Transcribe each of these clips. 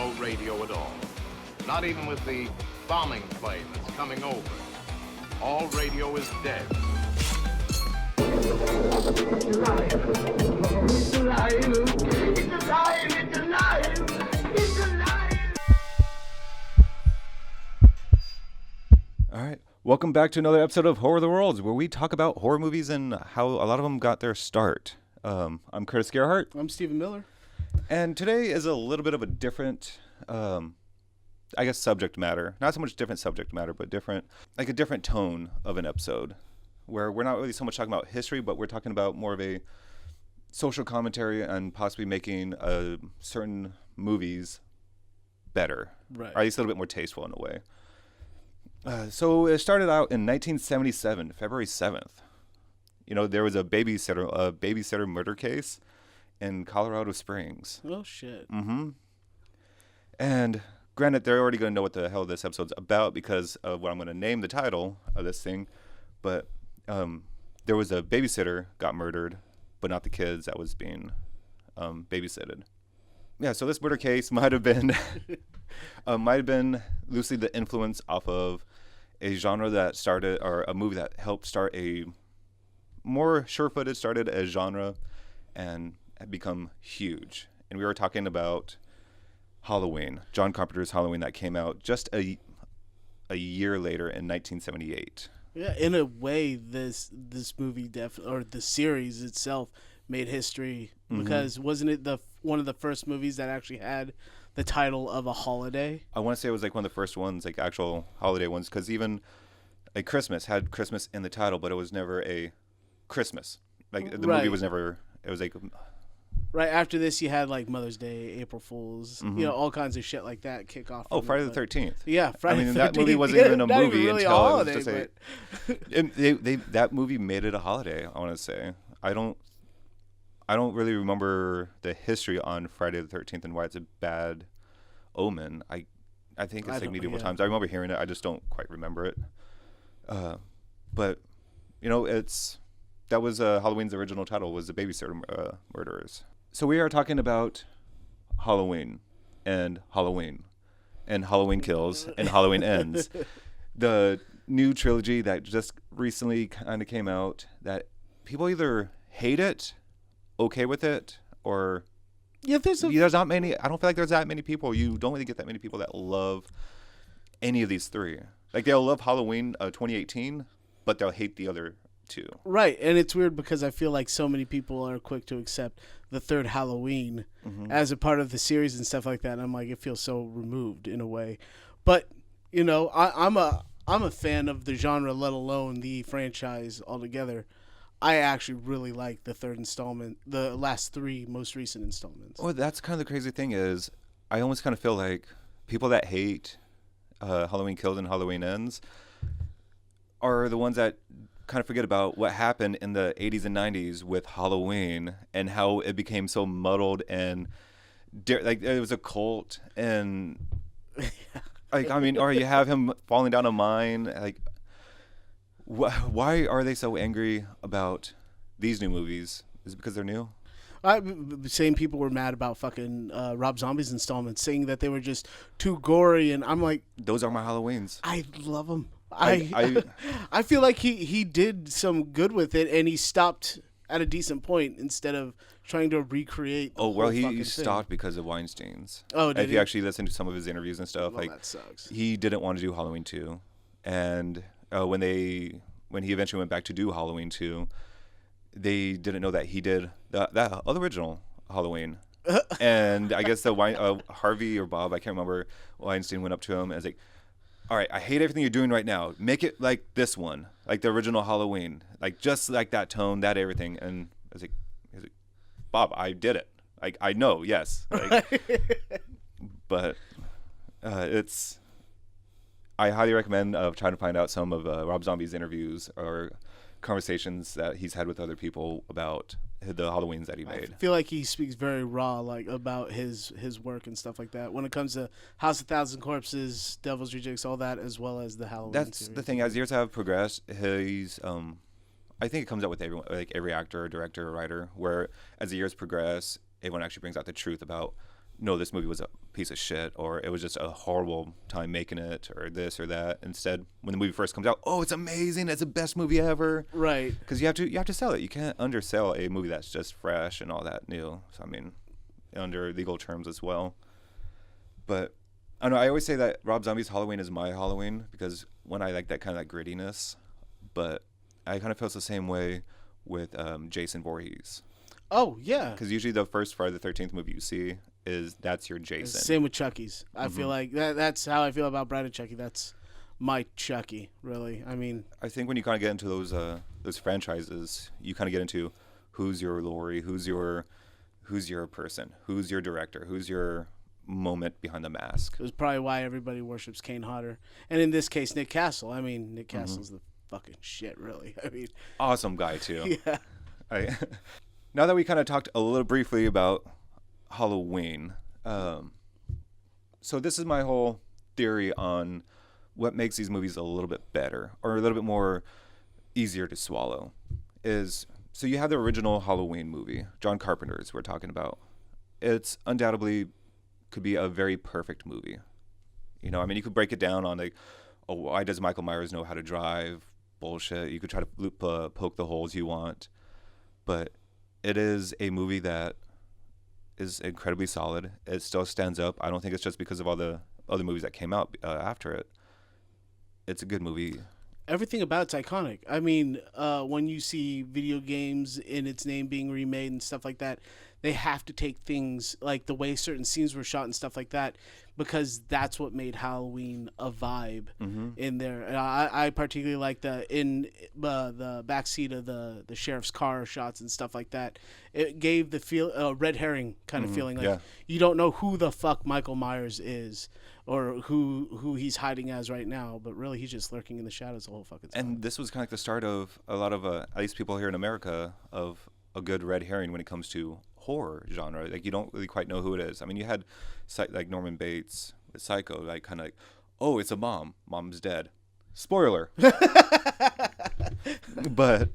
no radio at all. Not even with the bombing plane that's coming over. All radio is dead. It's alive. It's alive. It's alive. It's alive. It's alive. All right. Welcome back to another episode of Horror of the Worlds, where we talk about horror movies and how a lot of them got their start. I'm Curtis Gerhardt. I'm Stephen Miller. And today is a little bit of a different, subject matter. Not so much different subject matter, but a different tone of an episode, where we're not really so much talking about history, but we're talking about more of a social commentary and possibly making certain movies better. Right. Or at least a little bit more tasteful in a way. So it started out in 1977, February 7th. You know, there was a babysitter murder case in Colorado Springs. Oh, shit. Mm-hmm. And granted, they're already going to know what the hell this episode's about because of what I'm going to name the title of this thing. But there was a babysitter got murdered, but not the kids that was being babysitted. Yeah, so this murder case might have been loosely the influence off of a genre that started, or a movie that helped start a more sure-footed, started a genre and had become huge. And we were talking about Halloween, John Carpenter's Halloween, that came out just a year later in 1978. Yeah, in a way, this movie or the series itself made history because wasn't it one of the first movies that actually had the title of a holiday? I want to say it was like one of the first ones, like actual holiday ones, because even like Christmas had Christmas in the title, but it was never a Christmas. Like the movie was never. It was like right after this, you had like Mother's Day, April Fools, all kinds of shit like that kick off. Oh, Friday the 13th. Yeah, Friday the 13th. That movie wasn't even a movie really until holiday, it was just that movie made it a holiday. I want to say I don't really remember the history on Friday the 13th and why it's a bad omen. I think it's like medieval times. I remember hearing it. I just don't quite remember it. But you know, that was Halloween's original title was the babysitter murderers. So we are talking about Halloween and Halloween Kills and Halloween Ends. The new trilogy that just recently kind of came out that people either hate it, okay with it, or there's not many. I don't feel like there's that many people. You don't really get that many people that love any of these three. Like they'll love Halloween 2018, but they'll hate the other two. Right, and it's weird because I feel like so many people are quick to accept the third Halloween as a part of the series and stuff like that. And I'm like, it feels so removed in a way. But you know, I'm a fan of the genre, let alone the franchise altogether. I actually really like the third installment, the last three most recent installments. Well, that's kind of the crazy thing is I almost kind of feel like people that hate Halloween Kills and Halloween Ends are the ones that kind of forget about what happened in the 80s and 90s with Halloween and how it became so muddled and like it was a cult and like, I mean, or you have him falling down a mine, like why are they so angry about these new movies? Is it because they're new? The same people were mad about fucking Rob Zombie's installments, saying that they were just too gory, and I'm like, those are my Halloweens. I love them. I feel like he did some good with it, and he stopped at a decent point instead of trying to recreate. Oh well, he stopped because of Weinstein's. Oh, did if you actually listen to some of his interviews and stuff, well, like that sucks. He didn't want to do Halloween 2, and when he eventually went back to do Halloween 2, they didn't know that he did that other original Halloween. And I guess Harvey or Bob, I can't remember, Weinstein went up to him and was like, all right, I hate everything you're doing right now. Make it like this one, like the original Halloween, like just like that tone, that everything. And I was like, Bob, I did it. Like, I know, yes. Like, but I highly recommend trying to find out some of Rob Zombie's interviews or conversations that he's had with other people about the Halloweens that he made. I feel like he speaks very raw, like about his work and stuff like that when it comes to House of Thousand Corpses, Devil's Rejects, all that, as well as the Halloween That's series. the thing. As years have progressed, he's I think it comes out with everyone, like every actor, director, or writer, where as the years progress, everyone actually brings out the truth about no, this movie was a piece of shit, or it was just a horrible time making it, or this or that. Instead, when the movie first comes out, oh, it's amazing, it's the best movie ever. Right. Because you have to sell it. You can't undersell a movie that's just fresh and all that new. So I mean, under legal terms as well. But I don't know. I always say that Rob Zombie's Halloween is my Halloween because when I like that kind of like grittiness, but I kind of feel the same way with Jason Voorhees. Oh yeah. Because usually the first Friday the 13th movie you see that's your Jason. Same with Chucky's. I feel like that's how I feel about Bride of Chucky. That's my Chucky, really. I mean, I think when you kind of get into those franchises, you kind of get into who's your Laurie, who's your person, who's your director, who's your moment behind the mask. it was probably why everybody worships Kane Hodder, and in this case, Nick Castle. I mean, Nick Castle's the fucking shit, really. I mean, Awesome guy too. yeah. Now that we kind of talked a little briefly about Halloween, so this is my whole theory on what makes these movies a little bit better or a little bit more easier to swallow is, so you have the original Halloween movie, John Carpenter's we're talking about. It's undoubtedly could be a very perfect movie. You know, I mean, you could break it down on like, oh, why does Michael Myers know how to drive? Bullshit. You could try to poke the holes you want, but it is a movie that is incredibly solid. It still stands up. I don't think it's just because of all the other movies that came out after it. It's a good movie. Everything about it's iconic. I mean, when you see video games in its name being remade and stuff like that, they have to take things like the way certain scenes were shot and stuff like that, because that's what made Halloween a vibe in there. And I particularly like the backseat of the sheriff's car shots and stuff like that. It gave the feel red herring kind of feeling, like you don't know who the fuck Michael Myers is or who he's hiding as right now, but really he's just lurking in the shadows the whole fucking time. And this was kind of like the start of a lot of at least people here in America, of a good red herring when it comes to horror genre. Like, you don't really quite know who it is. I mean, you had like Norman Bates with Psycho, like kind of like, oh, it's a mom's dead, spoiler. But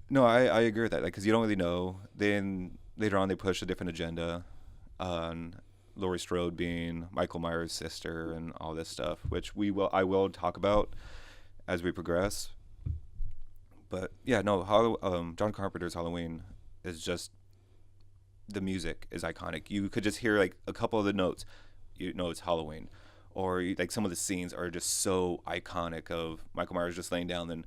no, I agree with that, like, because you don't really know. Then later on they push a different agenda on Laurie Strode being Michael Myers' sister and all this stuff, which I will talk about as we progress. But yeah, no, John Carpenter's Halloween is just, the music is iconic. You could just hear like a couple of the notes, you know it's Halloween. Or like some of the scenes are just so iconic of Michael Myers just laying down, then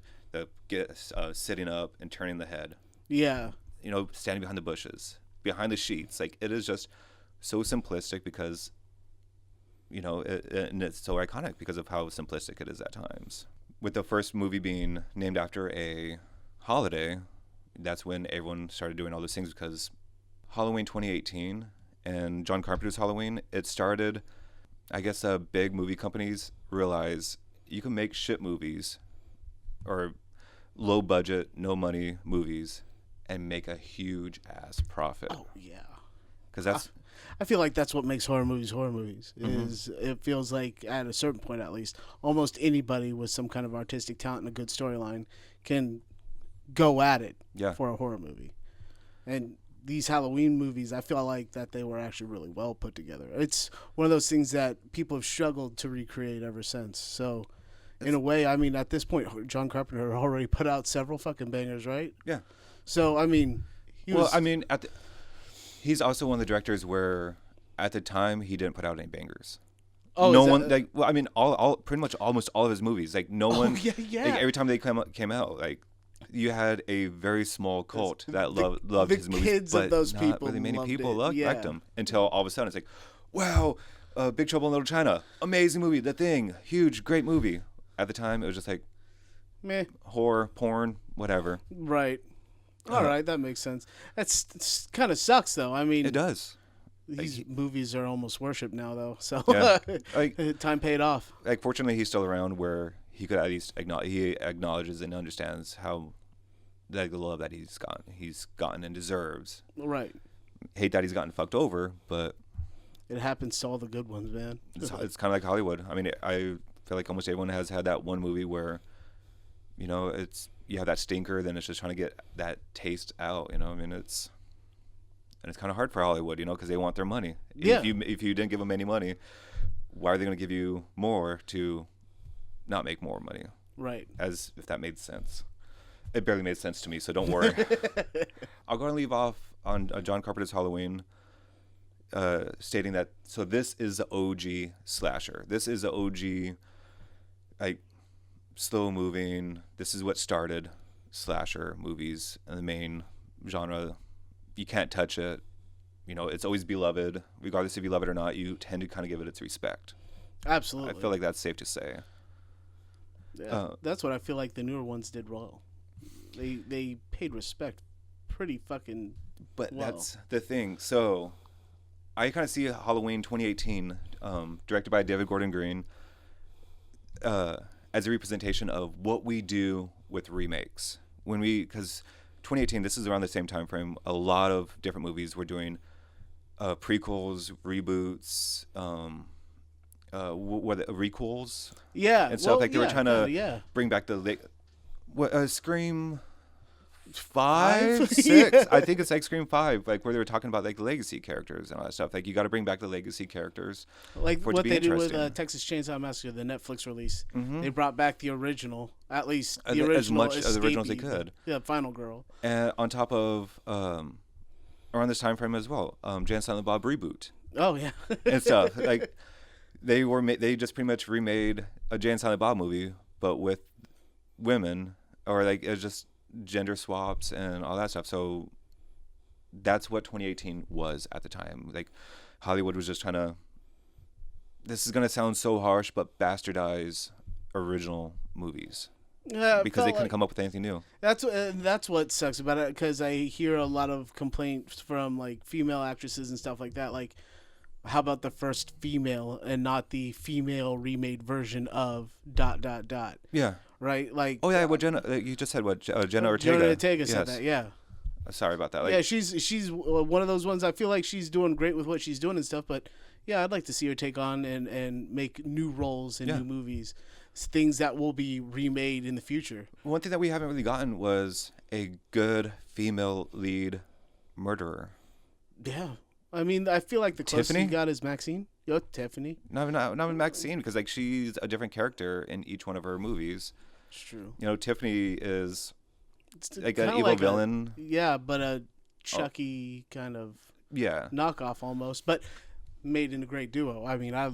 sitting up and turning the head. Yeah. You know, standing behind the bushes, behind the sheets. Like, it is just so simplistic because, you know, and it's so iconic because of how simplistic it is at times. With the first movie being named after a holiday, that's when everyone started doing all those things, because Halloween 2018 and John Carpenter's Halloween, it started, I guess, big movie companies realize you can make shit movies or low budget, no money movies and make a huge ass profit. Oh yeah. Because that's, I feel like that's what makes horror movies is it feels like, at a certain point at least, almost anybody with some kind of artistic talent and a good storyline can go at it for a horror movie. And these Halloween movies, I feel like that they were actually really well put together. It's one of those things that people have struggled to recreate ever since. So in a way, I mean, at this point, John Carpenter already put out several fucking bangers, right? Yeah. So, I mean, he's also one of the directors where at the time he didn't put out any bangers. Oh, no one, like, well, I mean, all pretty much almost all of his movies, like, no one, yeah. like, every time they came out, like, you had a very small cult that loved his movies, kids but of those not people really many loved people it. liked them, until all of a sudden it's like, wow, Big Trouble in Little China, amazing movie, The Thing, huge, great movie. At the time, it was just like, meh, horror, porn, whatever. Right. All right, that makes sense. That's kind of sucks, though. I mean, It does. these movies are almost worship now, though. So Yeah. time paid off. Like, fortunately, he's still around where he could at least acknowledges and understands how, like, the love that he's gotten and deserves. Right. Hate that he's gotten fucked over, but It happens to all the good ones, man. it's kind of like Hollywood. I mean, I feel like almost everyone has had that one movie where, you know, you have that stinker, then it's just trying to get that taste out. You know, I mean, it's And it's kind of hard for Hollywood, because they want their money. Yeah. If you didn't give them any money, why are they going to give you more to not make more money? Right. As if that made sense. It barely made sense to me, so don't worry. I'll go and leave off on John Carpenter's Halloween, stating that, so this is the OG slasher. This is the OG, like, slow-moving, this is what started slasher movies and the main genre. You can't touch it. It's always beloved. Regardless if you love it or not, you tend to kind of give it its respect. Absolutely. I feel like that's safe to say. Yeah, that's what I feel like the newer ones did well. They paid respect pretty fucking But well. that's the thing. So I kind of see Halloween 2018, directed by David Gordon Green, as a representation of what we do with remakes. Because 2018, this is around the same time frame, a lot of different movies were doing prequels, reboots, requels, Yeah, and stuff. Like they were trying to bring back the Scream 5, 6. I think it's like Scream 5, like where they were talking about like legacy characters and all that stuff. Like you got to bring back the legacy characters, like for it what to be they did with interesting. Texas Chainsaw Massacre, the Netflix release. Mhm. They brought back the original, at least the As original, much as the original as they escapee, could. Yeah, Final Girl. And on top of around this time frame as well, Jay and Silent Bob reboot Oh yeah, and stuff. Like they just pretty much remade a Jay and Silent Bob movie, but with women, or like it's just gender swaps and all that stuff. So that's what 2018 was at the time. Like Hollywood was just trying to, this is going to sound so harsh, but bastardize original movies. Yeah, Because they couldn't come up with anything new. That's what sucks about it, because I hear a lot of complaints from like female actresses and stuff like that. Like, how about the first female and not the female remade version of ... Yeah. Right? Like, Oh yeah, what Jenna? You just said what? Jenna Ortega. Jenna Ortega said Yes. that. Yeah. Sorry about that. Like, Yeah, she's one of those ones. I feel like she's doing great with what she's doing and stuff. But yeah, I'd like to see her take on and make new roles in Yeah. new movies, things that will be remade in the future. one thing that we haven't really gotten was a good female lead murderer. Yeah, I mean, I feel like the closest Tiffany? you got is Maxine. Yo, Tiffany. Not with Maxine, because like she's a different character in each one of her movies. It's true. Tiffany is It's like kinda an evil villain. Yeah, but a Chucky kind of Yeah. knockoff almost, but made in a great duo. I mean, I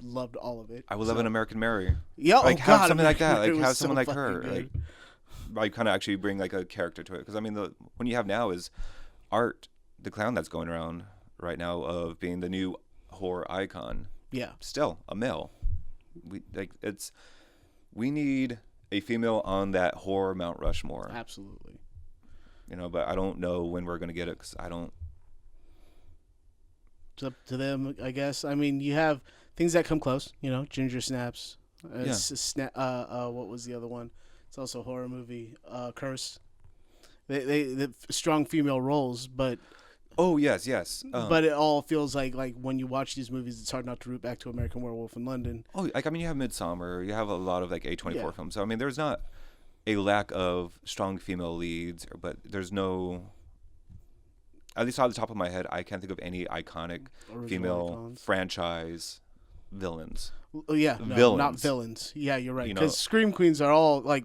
loved all of it. I would love an American Mary. Yeah, Like oh have God, something like that. American Like was have someone so like her. fucking good. Like kind of actually bring like a character to it. Because I mean, when you have now is Art, the clown that's going around right now of being the new horror icon. Yeah. Still a male. We need a female on that horror Mount Rushmore. Absolutely. But I don't know when we're gonna get it, because I don't. It's up to them, I guess. I mean, you have things that come close. Ginger Snaps. What was the other one? It's also a horror movie. Curse. They strong female roles, but Oh yes. but it all feels like when you watch these movies, it's hard not to root back to American Werewolf in London. Oh, like I mean, you have Midsummer. You have a lot of like A24 Yeah. films. So I mean, there's not a lack of strong female leads, but there's no. At least off the top of my head, I can't think of any iconic Original female icons. franchise villains. Oh yeah, no, Villains. not villains. Yeah, you're right. You know- Because Scream Queens are all like,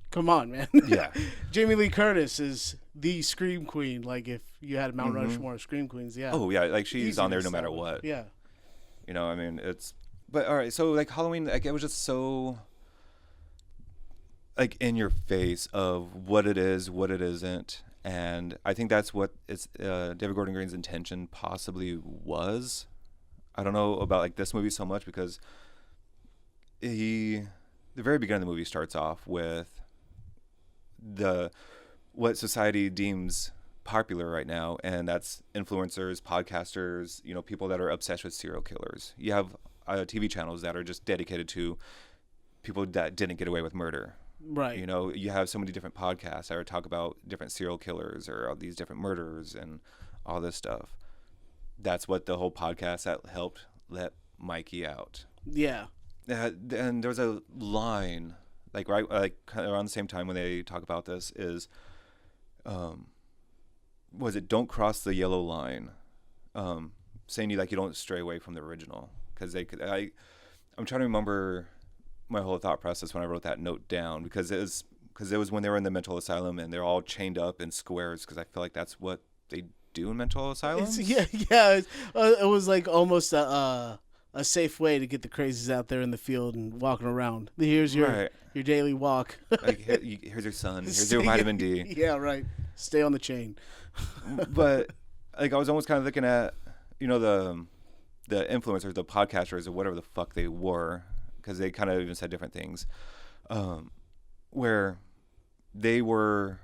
come on, man. Yeah. Jamie Lee Curtis is the Scream Queen. Like if you had Mount Rushmore of Scream Queens, yeah. Oh yeah, like she's Easy on there to no matter establish. what. Yeah. I mean, it's. But all right, so like Halloween, like it was just so. Like in your face of what it is, what it isn't, and I think that's what it's David Gordon Green's intention possibly was. I don't know about like this movie so much, because the very beginning of the movie starts off with what society deems popular right now, and that's influencers, podcasters, people that are obsessed with serial killers. You have TV channels that are just dedicated to people that didn't get away with murder. Right. You have so many different podcasts that talk about different serial killers or all these different murderers and all this stuff. That's what the whole podcast that helped let Mikey out. Yeah. And there's a line, like right, like kind of around the same time when they talk about this, is was it Don't Cross the Yellow Line, saying you don't stray away from the original, because I'm trying to remember my whole thought process when I wrote that note down, because it was when they were in the mental asylum and they're all chained up in squares, because I feel like that's what they do in mental asylums. It was like almost a safe way to get the crazies out there in the field and walking around. Here's your daily walk. Here's your sun. Here's your vitamin D. Yeah, right. Stay on the chain. But I was almost kind of looking at the influencers, the podcasters, or whatever the fuck they were, because they kind of even said different things, where they were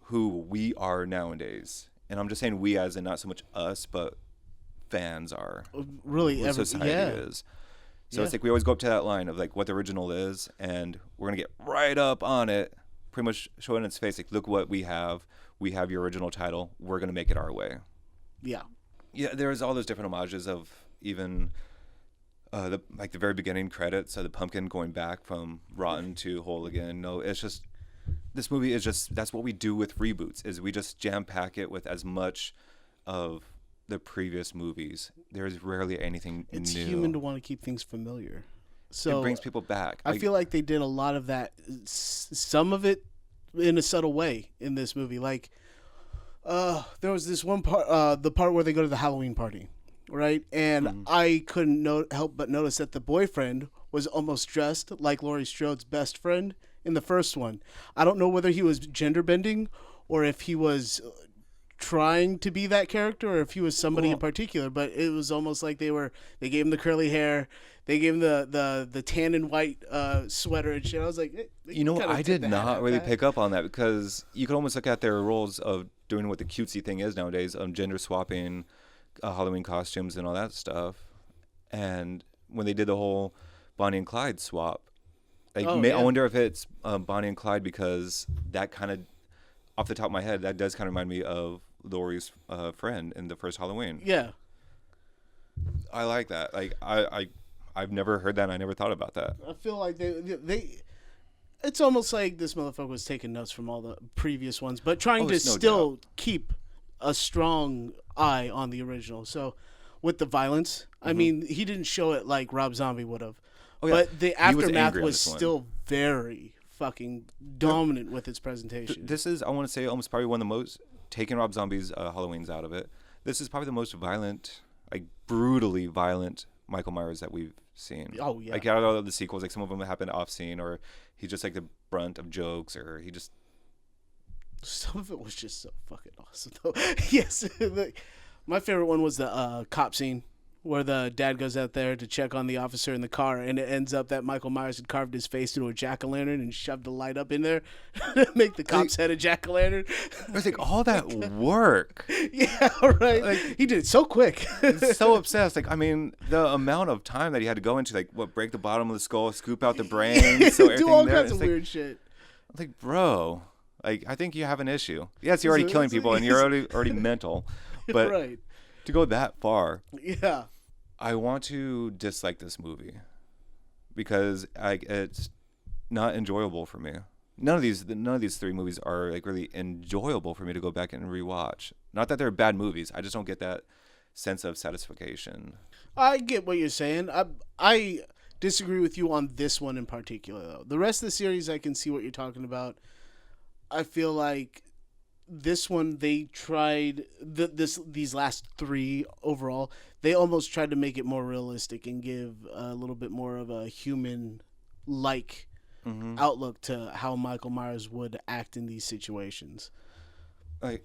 who we are nowadays. And I'm just saying we as in not so much us, but fans are. Really, what society is. So it's like we always go up to that line of what the original is, and we're going to get right up on it, pretty much showing its face. Look what we have. We have your original title. We're going to make it our way. Yeah. Yeah, there's all those different homages of even the very beginning credits of the pumpkin going back from rotten to whole again. No, it's just, this movie is just, that's what we do with reboots, is we just jam pack it with as much of the previous movies. There's rarely anything new. It's human to want to keep things familiar. So it brings people back. I feel like they did a lot of that, some of it in a subtle way in this movie. There was this one part, the part where they go to the Halloween party, right? And I couldn't help but notice that the boyfriend was almost dressed like Laurie Strode's best friend in the first one. I don't know whether he was gender bending or if he was trying to be that character or if he was somebody in particular, but it was almost like they gave him the curly hair, they gave him the tan and white sweater and shit. I was like, I did not really pick up on that, because you could almost look at their roles of doing what the cutesy thing is nowadays, gender swapping Halloween costumes and all that stuff. And when they did the whole Bonnie and Clyde swap, I wonder if it's Bonnie and Clyde, because that kind of, off the top of my head, that does kind of remind me of Laurie's friend in the first Halloween. Yeah. I like that. I've never heard that, and I never thought about that. I feel like they it's almost like this motherfucker was taking notes from all the previous ones, but trying to still keep a strong eye on the original. So with the violence, I mean, he didn't show it like Rob Zombie would have. But the aftermath was still very fucking dominant with its presentation. This is, I want to say, almost probably one of the most, taking Rob Zombie's Halloweens out of it, this is probably the most violent, brutally violent Michael Myers that we've seen. Oh, yeah. Out of all the sequels, some of them happened off-scene, or he's just the brunt of jokes, or he just... Some of it was just so fucking awesome, though. Yes. My favorite one was the cop scene, where the dad goes out there to check on the officer in the car, and it ends up that Michael Myers had carved his face into a jack-o'-lantern and shoved a light up in there to make the cop's head a jack-o'-lantern. I was all that work. Yeah, right. He did it so quick. So obsessed. The amount of time that he had to go into, break the bottom of the skull, scoop out the brain, so everything do all there. Kinds of weird shit. I was bro, I think you have an issue. Yes, you're already killing people, and you're already mental, but to go that far. Yeah. I want to dislike this movie because it's not enjoyable for me. None of these three movies are really enjoyable for me to go back and rewatch. Not that they're bad movies. I just don't get that sense of satisfaction. I get what you're saying. I disagree with you on this one in particular, though. The rest of the series, I can see what you're talking about. I feel like this one, they tried these last three overall. They almost tried to make it more realistic and give a little bit more of a human-like outlook to how Michael Myers would act in these situations. I'm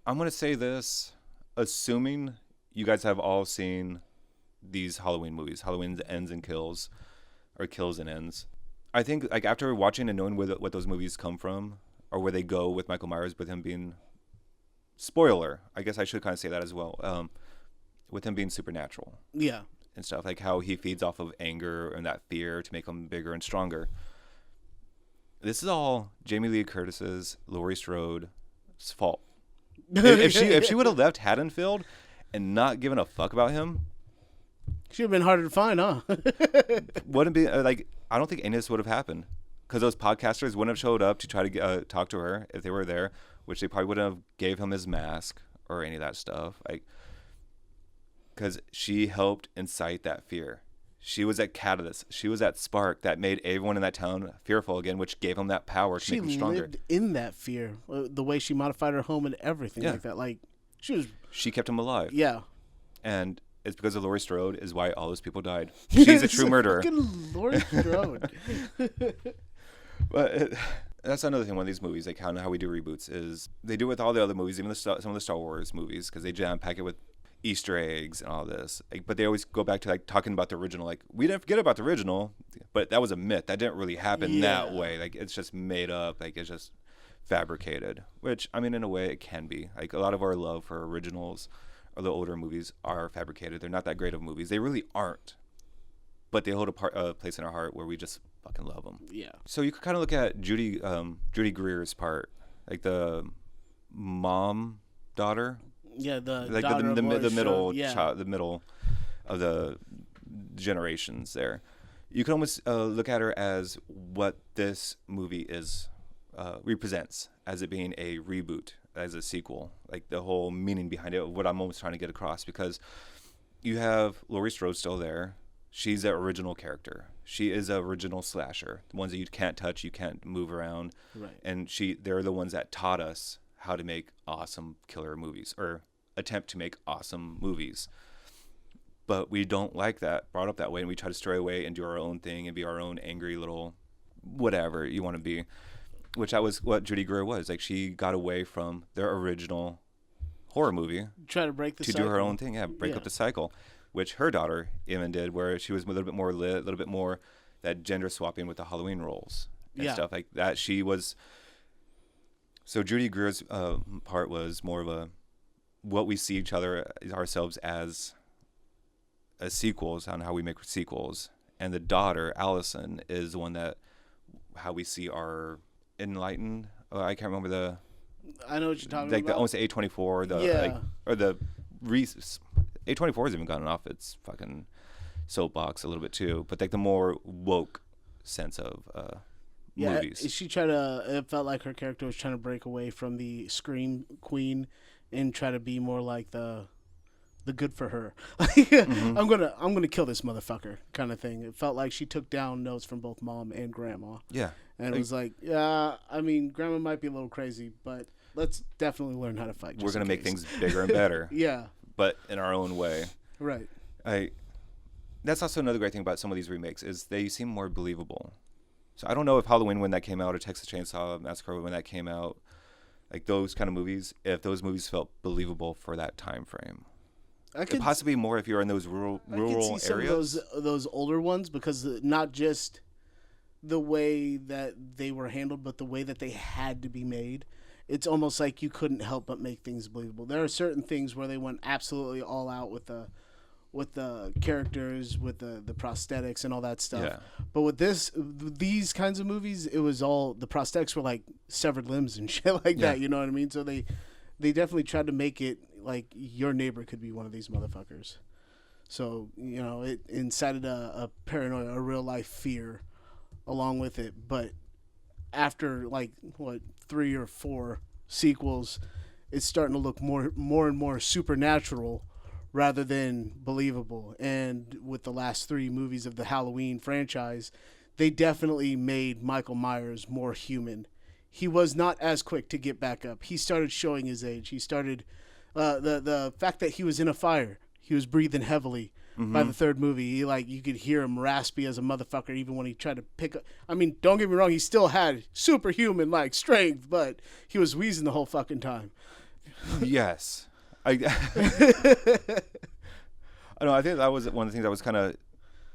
gonna say this, assuming you guys have all seen these Halloween movies, Halloween Ends and Kills, or Kills and Ends. I think after watching and knowing what those movies come from, or where they go with Michael Myers, with him being, spoiler, I guess I should kind of say that as well, with him being supernatural. Yeah. And stuff, how he feeds off of anger and that fear to make him bigger and stronger. This is all Jamie Lee Curtis's, Laurie Strode's fault. If she would have left Haddonfield and not given a fuck about him, she'd have been harder to find, huh? Wouldn't be, I don't think any of this would have happened. Because those podcasters wouldn't have showed up to try to talk to her if they were there. which they probably wouldn't have gave him his mask or any of that stuff. Like, because she helped incite that fear. She was that catalyst. She was that spark that made everyone in that town fearful again, which gave them that power to make them stronger. She lived in that fear. The way she modified her home and everything like that. Like, she kept him alive. Yeah. And it's because of Laurie Strode is why all those people died. She's a true murderer. Fucking Laurie Strode. But that's another thing. One of these movies, like how we do reboots, is they do it with all the other movies, even some of the Star Wars movies, because they jam pack it with Easter eggs and all this. Like, but they always go back to like talking about the original. Like, we didn't forget about the original, but that was a myth. That didn't really happen that way. Like, it's just made up. Like, it's just fabricated. Which, I mean, in a way, it can be. Like, a lot of our love for originals or the older movies are fabricated. They're not that great of movies. They really aren't. But they hold a place in our heart where we just fucking love them. Yeah. So you could kind of look at Judy Greer's part, like the mom daughter. Yeah, the like daughter the middle yeah. child, the middle of the generations. There, you can almost look at her as what this movie is represents, as it being a reboot, as a sequel, like the whole meaning behind it. What I'm almost trying to get across, because you have Laurie Strode still there. She's the original character. She is an original slasher. The ones that you can't touch, you can't move around. Right. And they're the ones that taught us how to make awesome killer movies, or attempt to make awesome movies. But we don't like that brought up that way, and we try to stray away and do our own thing and be our own angry little whatever you want to be, which that was what Judy Greer was. Like, she got away from their original horror movie, try to break the to cycle. do her own thing, break up the cycle, which her daughter even did, where she was a little bit more lit, a little bit more that gender swapping with the Halloween roles and stuff like that. She was. So Judy Greer's part was more of a what we see ourselves as sequels, on how we make sequels, and the daughter Allison is the one that how we see our enlightened. I can't remember the. I know what you're talking like about. Almost A24, or the A24's even gotten off its fucking soapbox a little bit too, but like the more woke sense of movies. She it felt like her character was trying to break away from the Scream Queen and try to be more like the good for her. Mm-hmm. I'm gonna kill this motherfucker kind of thing. It felt like she took down notes from both mom and grandma. Yeah. And it was like, yeah, I mean, grandma might be a little crazy, but let's definitely learn how to fight. We're gonna make things bigger and better. Yeah. But in our own way. Right. That's also another great thing about some of these remakes is they seem more believable. So I don't know if Halloween, when that came out, or Texas Chainsaw Massacre when that came out, like those kind of movies, if those movies felt believable for that time frame. I could possibly more if you're in those rural areas. Some of those older ones, because not just the way that they were handled, but the way that they had to be made. It's almost like you couldn't help but make things believable. There are certain things where they went absolutely all out with the characters, with the prosthetics and all that stuff. Yeah. But with these kinds of movies, it was all the prosthetics were like severed limbs and shit like that. You know what I mean? So they definitely tried to make it like your neighbor could be one of these motherfuckers. So it incited a paranoia, a real life fear, along with it. But after 3 or 4 sequels, it's starting to look more and more supernatural rather than believable. And with the last 3 movies of the Halloween franchise, they definitely made Michael Myers more human. He was not as quick to get back up. He started showing his age. He started the fact that he was in a fire. He was breathing heavily. By the 3rd movie, you could hear him raspy as a motherfucker, even when he tried to pick up. I mean, don't get me wrong, he still had superhuman strength, but he was wheezing the whole fucking time. Yes, I know. I think that was one of the things that was kind of.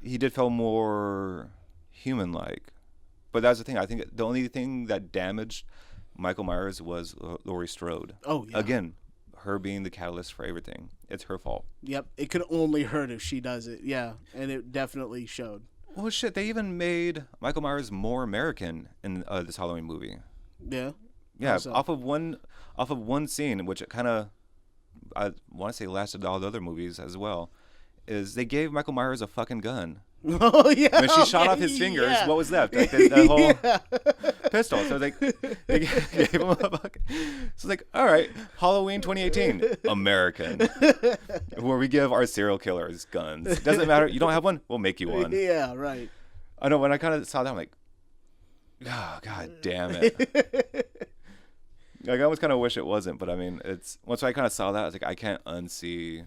He did feel more human-like, but that's the thing. I think the only thing that damaged Michael Myers was Laurie Strode. Oh yeah. Again, her being the catalyst for everything. It's her fault. Yep. It could only hurt if she does it. Yeah. And it definitely showed. Well, shit. They even made Michael Myers more American in this Halloween movie. Yeah. Yeah. Also. Off of one scene, which it kind of, I want to say lasted all the other movies as well, is they gave Michael Myers a fucking gun. Oh yeah. When she shot off his fingers, what was left? Like the whole pistol. So like they gave him a fucking. So it's like, all right, Halloween 2018, American, where we give our serial killers guns. Doesn't matter. You don't have one, we'll make you one. Yeah, right. I know. When I kind of saw that, I'm like, oh, god damn it. Like I almost kind of wish it wasn't, but I mean, it's once I kind of saw that, I was like, I can't unsee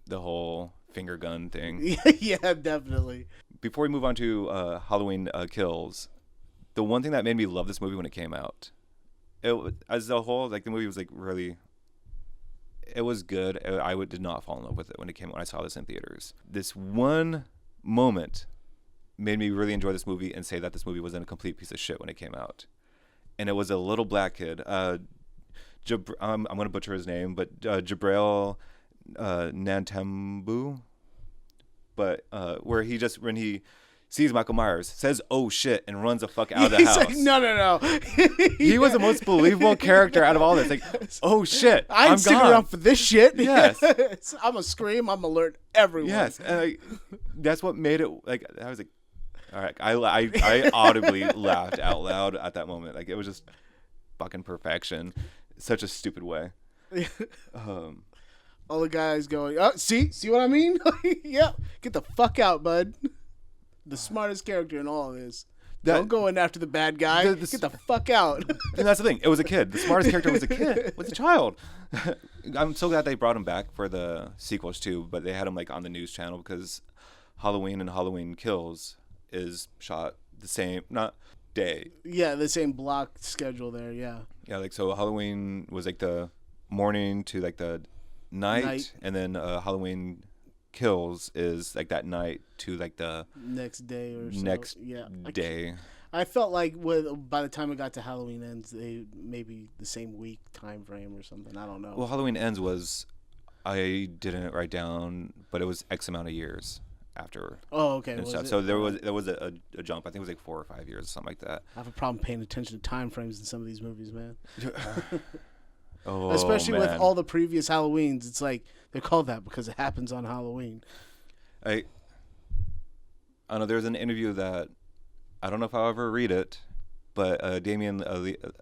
the whole finger gun thing. Yeah, definitely. Before we move on to Halloween Kills, the one thing that made me love this movie when it came out, as a whole, like the movie was like really, it was good. Did not fall in love with it when I saw this in theaters. This one moment made me really enjoy this movie and say that this movie wasn't a complete piece of shit when it came out. And it was a little black kid. I'm going to butcher his name, but Jabril Nantembu. But where when he sees Michael Myers, says "oh shit" and runs the fuck out of the house. Like, no. He was the most believable character out of all this. Like, oh shit, I'm sticking gone. around for this shit. Yes. I'm gonna scream. I'm alert everyone. Yes, and that's what made it. Like, I was like, all right, I audibly laughed out loud at that moment. Like, it was just fucking perfection. Such a stupid way. All the guys going, oh, see what I mean? Yep. Get the fuck out, bud. The smartest character in all of this. Don't go in after the bad guy. Get the fuck out. And that's the thing. It was a kid. The smartest character was a kid. Was a child. I'm so glad they brought him back for the sequels too, but they had him like on the news channel because Halloween and Halloween Kills is shot the same, not day. Yeah, the same block schedule there, yeah. Yeah, like so Halloween was like the morning to like the night. And then Halloween Kills is like that night to like the next day or so. Next yeah. day. I felt like by the time it got to Halloween Ends, they maybe the same week time frame or something. I don't know. Well, Halloween Ends was, I didn't write down, but it was X amount of years after. Oh, okay. And stuff. So there was a jump. I think it was like 4 or 5 years or something like that. I have a problem paying attention to time frames in some of these movies, man. Oh, especially man. with all the previous Halloweens. It's like they're called that because it happens on Halloween. I know there's an interview that I don't know if I'll ever read it, but Damien,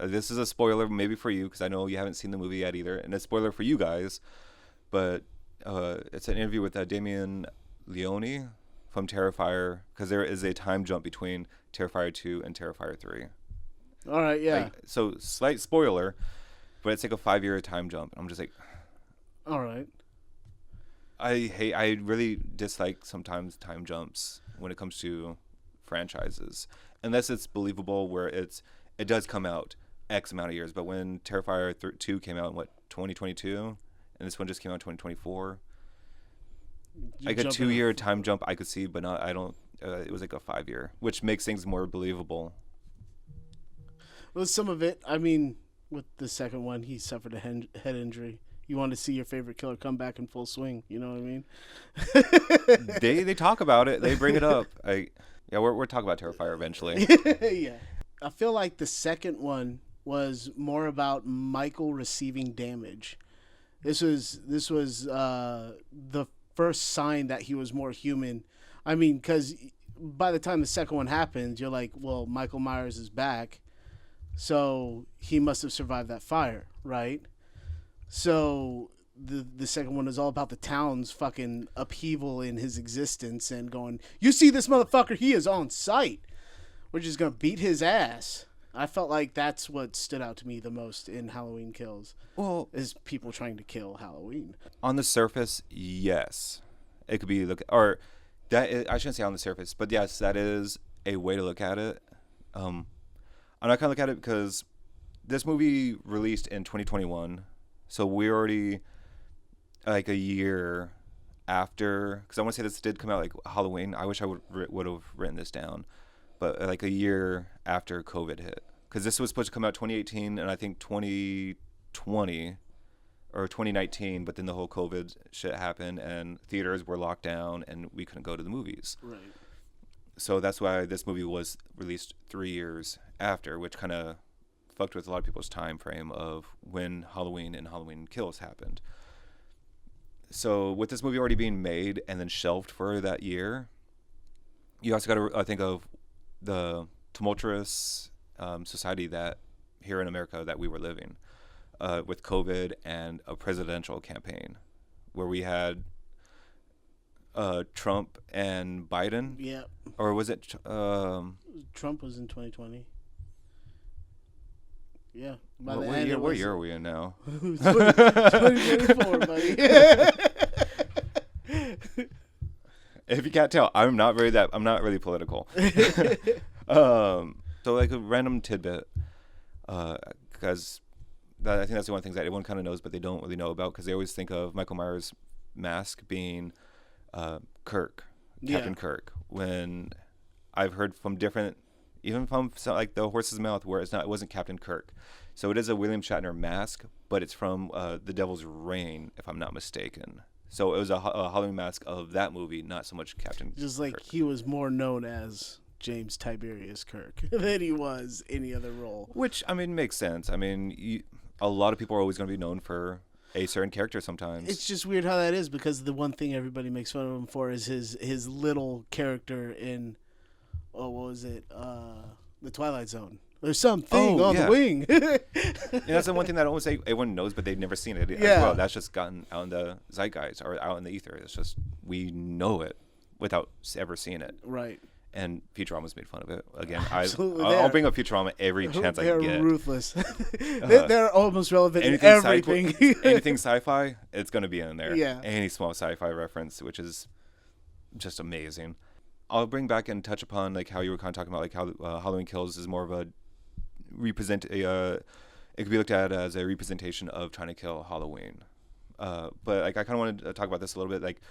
this is a spoiler maybe for you because I know you haven't seen the movie yet either, and a spoiler for you guys, but it's an interview with Damien Leone from Terrifier because there is a time jump between Terrifier 2 and Terrifier 3. All right, yeah. Like, so slight spoiler, but it's like a 5-year time jump. I'm just like, all right. I really dislike sometimes time jumps when it comes to franchises, unless it's believable where it does come out X amount of years. But when Terrifier 2 came out in 2022, and this one just came out in 2024, like a 2-year time jump I could see, but not I don't. It was like a 5-year, which makes things more believable. Well, some of it, I mean, with the second one, he suffered a head injury. You want to see your favorite killer come back in full swing. You know what I mean? They talk about it. They bring it up. We're talking about Terrifier eventually. Yeah. I feel like the second one was more about Michael receiving damage. This was the first sign that he was more human. I mean, because by the time the second one happens, you're like, well, Michael Myers is back, so he must have survived that fire, right? So the second one is all about the town's fucking upheaval in his existence and going, you see this motherfucker, he is on site. We're just going to beat his ass. I felt like that's what stood out to me the most in Halloween Kills. Well, is people trying to kill Halloween. On the surface, yes. It could be I shouldn't say on the surface, but yes, that is a way to look at it. I'm not going to look at it because this movie released in 2021. So we're already like a year after, because I want to say this did come out like Halloween. I wish I would have written this down, but like a year after COVID hit, because this was supposed to come out 2018 and I think 2020 or 2019, but then the whole COVID shit happened and theaters were locked down and we couldn't go to the movies. Right. So that's why this movie was released 3 years after, which kind of fucked with a lot of people's time frame of when Halloween and Halloween Kills happened. So with this movie already being made and then shelved for that year, you also got to think of the tumultuous society that here in America that we were living with COVID and a presidential campaign where we had Trump and Biden. Yeah. Or was it? Trump was in 2020. Yeah. What year are we in now? 2024, buddy. If you can't tell, I'm not really political. So like a random tidbit, because I think that's the one thing that everyone kind of knows, but they don't really know about, because they always think of Michael Myers' mask being Kirk, Captain Kirk. When I've heard from different, even from like the horse's mouth, where it wasn't Captain Kirk. So it is a William Shatner mask, but it's from The Devil's Reign, if I'm not mistaken. So it was a Halloween mask of that movie, not so much Captain Just like Kirk. he was more known as James Tiberius Kirk than he was any other role. Which, I mean, makes sense. I mean, a lot of people are always going to be known for a certain character sometimes. It's just weird how that is, because the one thing everybody makes fun of him for is his little character in, what was it, The Twilight Zone. There's something on the wing. That's the one thing that almost everyone knows, but they've never seen it as well. That's just gotten out in the zeitgeist or out in the ether. It's just we know it without ever seeing it. Right. And Futurama's made fun of it. Again, Absolutely, I'll bring up Futurama every chance I They're get. ruthless. They're almost relevant in everything. Anything sci-fi, it's going to be in there. Yeah. Any small sci-fi reference, which is just amazing. I'll bring back and touch upon like how you were kind of talking about like how Halloween Kills is more of a it could be looked at as a representation of trying to kill Halloween. But like I kind of wanted to talk about this a little bit. Like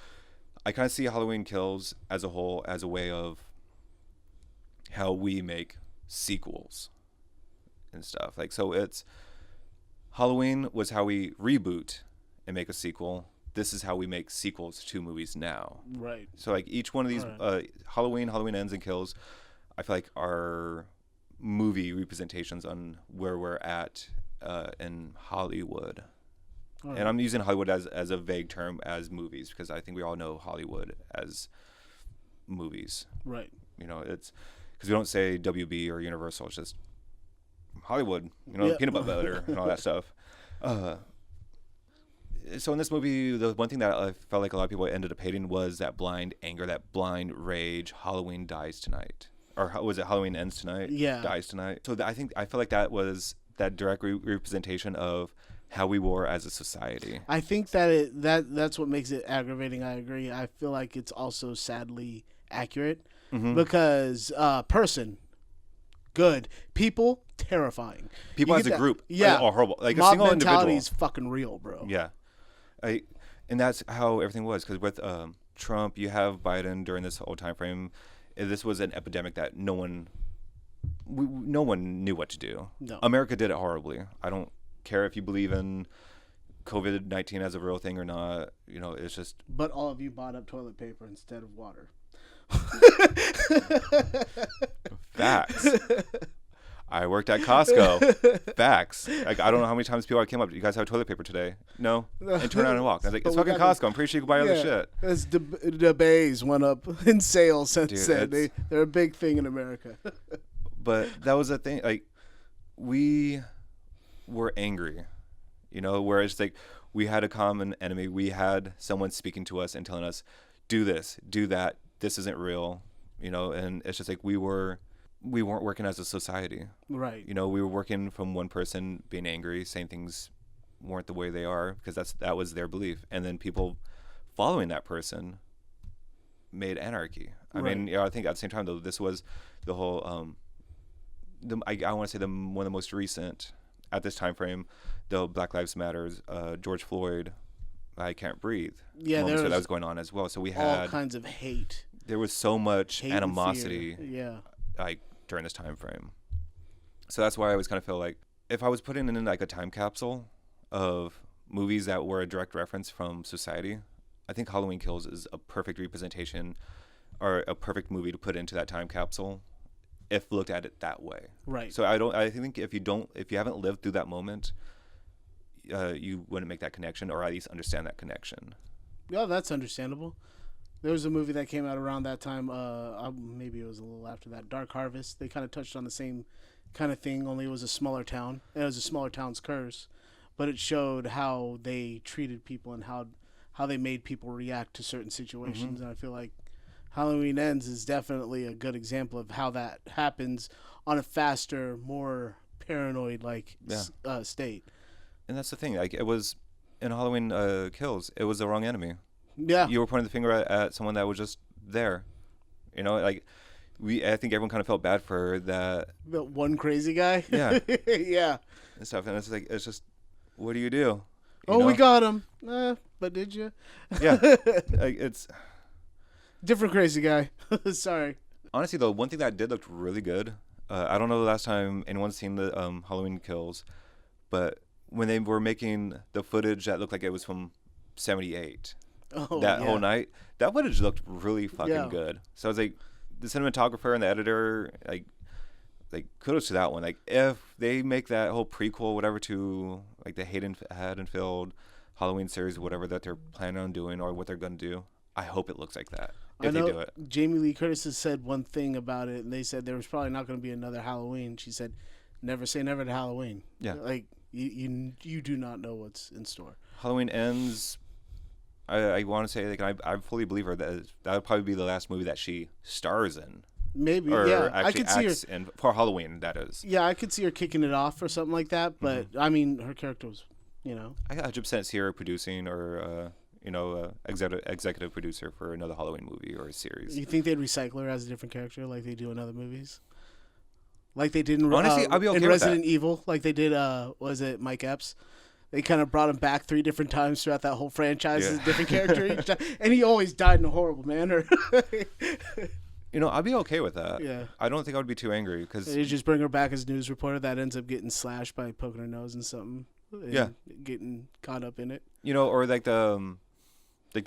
I kind of see Halloween Kills as a whole as a way of how we make sequels and stuff. Like, so it's Halloween was how we reboot and make a sequel. This is how we make sequels to movies now. Right. So like each one of these Halloween Ends and Kills, I feel like are movie representations on where we're at in Hollywood. Right. And I'm using Hollywood as a vague term as movies, because I think we all know Hollywood as movies. Right. You know, it's because we don't say WB or Universal. It's just Hollywood, you know, peanut butter and all that stuff. So in this movie, the one thing that I felt like a lot of people ended up hating was that blind anger, that blind rage. Halloween dies tonight. Or was it Halloween ends tonight? Yeah. Dies tonight. So I feel like that was that direct representation of how we were as a society. I think that's what makes it aggravating. I agree. I feel like it's also sadly accurate, because person, good. People, terrifying. People You as get a that- group yeah, are horrible. Like mob a single mentality individual. is fucking real, bro. Yeah. And that's how everything was, because with Trump, you have Biden during this whole time frame. This was an epidemic that no one knew what to do. No. America did it horribly. I don't care if you believe in COVID-19 as a real thing or not. You know, it's just. But all of you bought up toilet paper instead of water. Facts. I worked at Costco. Facts. Like, I don't know how many times people came up. You guys have toilet paper today? No. And turn around and walk. I was like, it's fucking Costco. I'm pretty sure you can buy other shit. As the bays went up in sales since Dude, then. They're a big thing in America. But that was the thing. Like, we were angry, you know, where it's like we had a common enemy. We had someone speaking to us and telling us, do this, do that. This isn't real, you know. And it's just like we weren't working as a society. Right. You know, we were working from one person being angry, saying things weren't the way they are, because that was their belief. And then people following that person made anarchy. I mean, I think at the same time, though, this was the whole, I want to say one of the most recent at this time frame, the Black Lives Matters, George Floyd, I Can't Breathe. Yeah, moments there where that was was going on as well. So we all had kinds of hate. There was so much Hate and animosity. fear. Yeah. Like during this time frame. So that's why I always kind of feel like if I was putting in like a time capsule of movies that were a direct reference from society, I think Halloween Kills is a perfect representation or a perfect movie to put into that time capsule if looked at it that way. Right. So I think if you haven't lived through that moment, you wouldn't make that connection, or at least understand that connection. Yeah, that's understandable. There was a movie that came out around that time. Maybe it was a little after that. Dark Harvest. They kind of touched on the same kind of thing, only it was a smaller town. And it was a smaller town's curse, but it showed how they treated people and how they made people react to certain situations. And I feel like Halloween Ends is definitely a good example of how that happens on a faster, more paranoid state. And that's the thing. Like, it was in Halloween Kills, it was the wrong enemy. Yeah. You were pointing the finger at someone that was just there. You know, like, I think everyone kind of felt bad for that. The one crazy guy? Yeah. Yeah. And stuff. And it's like, it's just, what do you do? We got him. But did you? Yeah. Like, it's... Different crazy guy. Sorry. Honestly, though, one thing that did look really good, I don't know the last time anyone's seen the Halloween Kills, but when they were making the footage that looked like it was from 78, whole night, that footage looked really fucking good. So I was like, the cinematographer and the editor, like kudos to that one. Like, if they make that whole prequel, whatever, to like the Haddonfield Halloween series, whatever that they're planning on doing or what they're going to do, I hope it looks like that. If they do it. Jamie Lee Curtis has said one thing about it, and they said there was probably not going to be another Halloween. She said, "Never say never to Halloween." Yeah, like you do not know what's in store. Halloween Ends. I want to say, like, I fully believe her that would probably be the last movie that she stars in. Maybe, or yeah. Actually I could see her in for Halloween. That is. Yeah, I could see her kicking it off or something like that. But I mean, her character was, I 100% see her producing or executive producer for another Halloween movie or a series. You think they'd recycle her as a different character like they do in other movies? Like they did in, honestly, I'd be okay in with Resident that. Evil, like they did, was it Mike Epps? They kind of brought him back 3 different times throughout that whole franchise as a different character each time. And he always died in a horrible manner. I'd be okay with that. Yeah. I don't think I would be too angry because they just bring her back as a news reporter that ends up getting slashed by poking her nose in something. And getting caught up in it. Or like the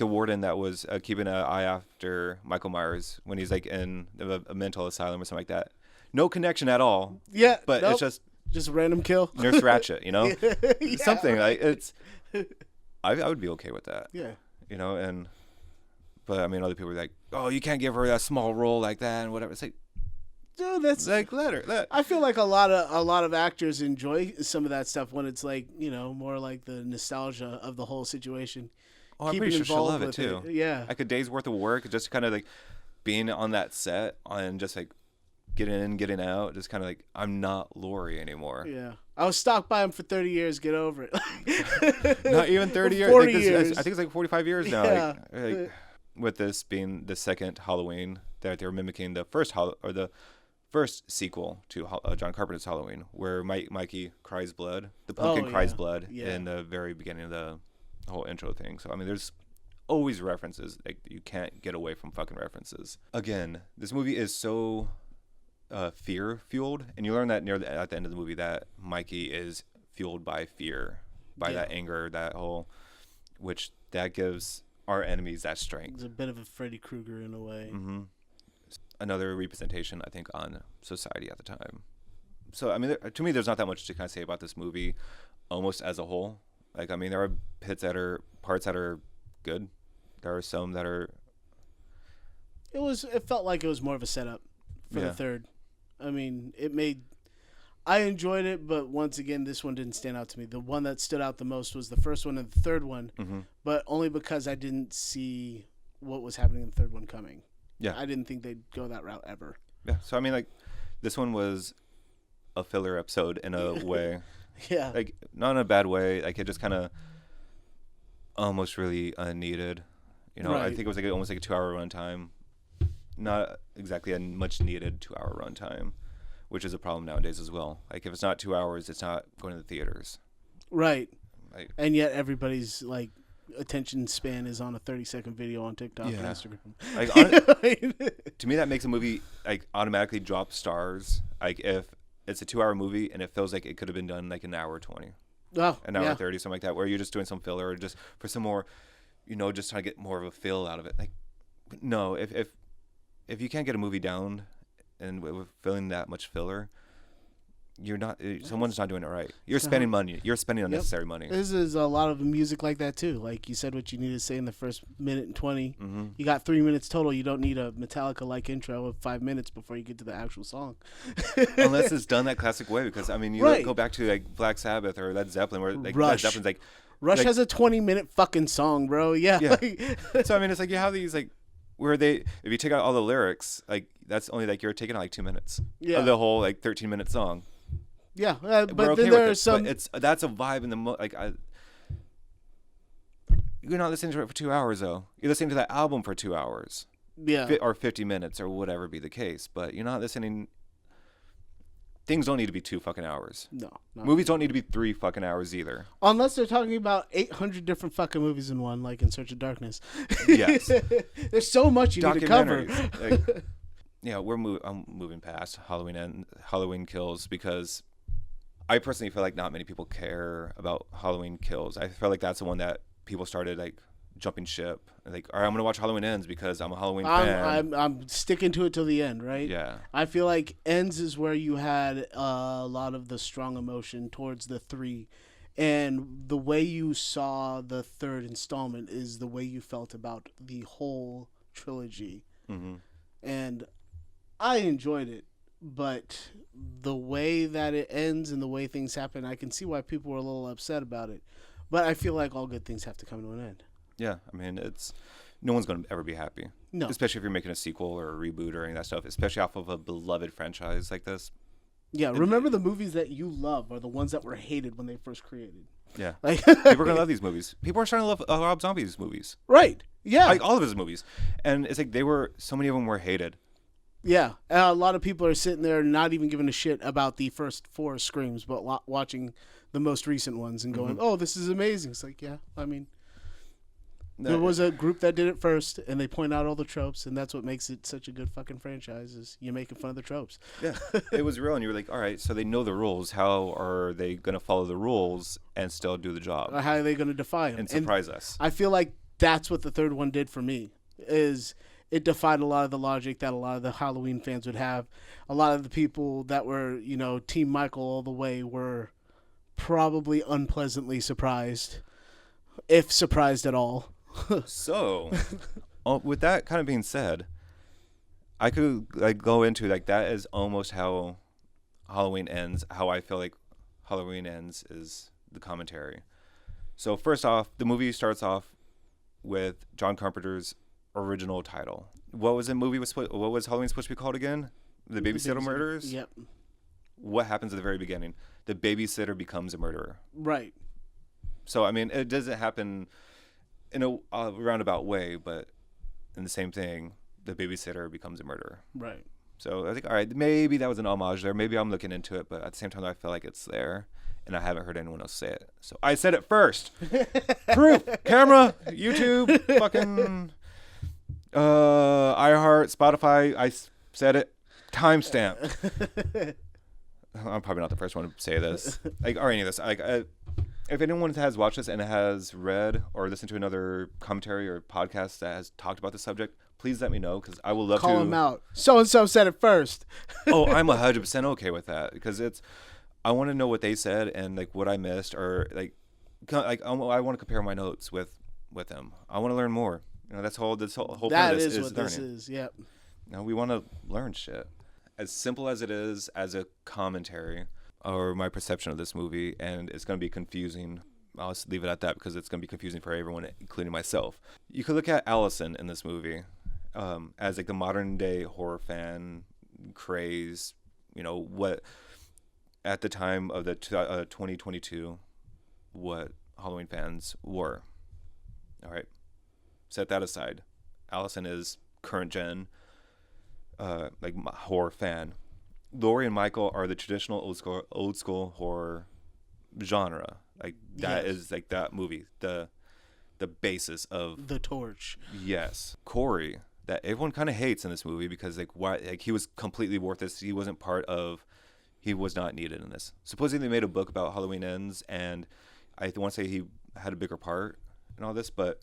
warden that was keeping an eye after Michael Myers when he's like in a mental asylum or something like that. No connection at all. Yeah, but it's just a random kill. Nurse Ratchet, Yeah, something like it's. I would be okay with that. Yeah. But I mean, other people are like, "Oh, you can't give her that small role like that and whatever." It's like, dude, that's like let her. I feel like a lot of actors enjoy some of that stuff when it's like more like the nostalgia of the whole situation. Oh, I'm pretty sure she'll love it too. Yeah, like a day's worth of work, just kind of like being on that set and just like getting in, getting out, just kind of like, I'm not Laurie anymore. Yeah, I was stalked by him for 30 years. Get over it. Not even 30 years. 40 years. I think it's like 45 years now. Yeah. Like, with this being the second Halloween, that they're mimicking the first sequel to John Carpenter's Halloween, where Mikey cries blood, the pumpkin cries blood in the very beginning of the whole intro thing. So I mean, there's always references. Like, you can't get away from fucking references. Again, this movie is so fear fueled, and you learn that at the end of the movie that Mikey is fueled by fear, by that anger, which that gives our enemies that strength. It's a bit of a Freddy Krueger in a way. Mm-hmm. Another representation, I think, on society at the time. So I mean, to me, there's not that much to kind of say about this movie, almost as a whole. Like, I mean, there are parts that are good. There are some that are. It felt like it was more of a setup for the third. I mean, I enjoyed it, but once again, this one didn't stand out to me. The one that stood out the most was the first one and the third one, but only because I didn't see what was happening in the third one coming. Yeah, I didn't think they'd go that route ever. Yeah, so I mean, like, this one was a filler episode in a way. Yeah, like, not in a bad way. Like, it just kind of almost really unneeded. Right. I think it was almost like a 2-hour runtime. Not exactly a much needed 2-hour runtime, which is a problem nowadays as well. Like, if it's not 2 hours, it's not going to the theaters. Right. Like, and yet everybody's like attention span is on a 30-second video on TikTok and Instagram. Like, to me, that makes a movie like automatically drop stars. Like, if it's a 2-hour movie and it feels like it could have been done like an hour 20, an hour 30, something like that, where you're just doing some filler or just for some more, just trying to get more of a feel out of it. Like, no, if you can't get a movie down and with filling that much filler, you're not. Someone's not doing it right. You're spending money. You're spending unnecessary money. This is a lot of music like that too. Like you said, what you need to say in the first minute and 20. Mm-hmm. You got 3 minutes total. You don't need a Metallica-like intro of 5 minutes before you get to the actual song. Unless it's done that classic way, because I mean, you Right. go back to like Black Sabbath or Led Zeppelin, where like Rush. Led Zeppelin's like Rush like, has a 20-minute fucking song, bro. Yeah. Yeah. So I mean, it's like you have these like where if you take out all the lyrics, like that's only like you're taking out like 2 minutes Yeah. of the whole like 13-minute song. Yeah, We're but okay then with there it, are some. but that's a vibe in the you're not listening to it for 2 hours though. You're listening to that album for 2 hours. Yeah. Or 50 minutes or whatever be the case, but you're not listening. Things don't need to be 2 fucking hours. No. Movies don't need to be 3 fucking hours either. Unless they're talking about 800 different fucking movies in one, like In Search of Darkness. Yes. There's so much you need to cover. Documentaries. Like, yeah, I'm moving past Halloween Kills because I personally feel like not many people care about Halloween Kills. I feel like that's the one that people started like jumping ship. Like, all right, I'm gonna watch Halloween Ends because I'm a Halloween fan. I'm sticking to it till the end, right? Yeah. I feel like Ends is where you had a lot of the strong emotion towards the 3. And the way you saw the 3rd installment is the way you felt about the whole trilogy. Mm-hmm. And I enjoyed it. But the way that it ends and the way things happen, I can see why people were a little upset about it. But I feel like all good things have to come to an end. Yeah, I mean, no one's going to ever be happy. No. Especially if you're making a sequel or a reboot or any of that stuff, especially off of a beloved franchise like this. Yeah, remember the movies that you love are the ones that were hated when they first created. Yeah. Like People are going to love these movies. People are starting to love Rob Zombie's movies. Right. Yeah. Like all of his movies. And it's like so many of them were hated. Yeah. A lot of people are sitting there not even giving a shit about the first 4 Screams, but watching the most recent ones and going, oh, this is amazing. It's like, yeah, I mean, there was a group that did it first, and they point out all the tropes, and that's what makes it such a good fucking franchise is you're making fun of the tropes. Yeah, it was real, and you were like, all right, so they know the rules. How are they going to follow the rules and still do the job? How are they going to defy them? And surprise us. I feel like that's what the 3rd one did for me, is it defied a lot of the logic that a lot of the Halloween fans would have. A lot of the people that were, Team Michael all the way were probably unpleasantly surprised, if surprised at all. So, with that kind of being said, I could go into that is almost how Halloween ends. How I feel like Halloween ends is the commentary. So first off, the movie starts off with John Carpenter's original title. What was Halloween supposed to be called again? The Babysitter Murders? Yep. What happens at the very beginning? The babysitter becomes a murderer. Right. So I mean, it doesn't happen in a roundabout way, but in the same thing, the babysitter becomes a murderer. Right. So I think, all right, maybe that was an homage there. Maybe I'm looking into it, but at the same time, I feel like it's there, and I haven't heard anyone else say it. So I said it first. Proof. Camera. YouTube. Fucking iHeart. Spotify. I said it. Timestamp. I'm probably not the first one to say this, or any of this. If anyone has watched this and has read or listened to another commentary or podcast that has talked about the subject, please let me know because I will love to call them out. So and so said it first. Oh, I'm 100% okay with that because I want to know what they said and what I missed or I want to compare my notes with them. I want to learn more. This whole That point of this is what learning. this is. Yep. We want to learn shit. As simple as it is as a commentary or my perception of this movie, and it's going to be confusing. I'll just leave it at that because it's going to be confusing for everyone, including myself. You could look at Allison in this movie as the modern day horror fan craze, what at the time of the 2022, what Halloween fans were. All right, set that aside. Allison is current gen, horror fan. Laurie and Michael are the traditional old school horror genre. That is that movie, the basis of The Torch. Yes. Corey, that everyone kind of hates in this movie because why he was completely worthless. He was not needed in this. Supposedly they made a book about Halloween Ends, and I want to say he had a bigger part in all this, but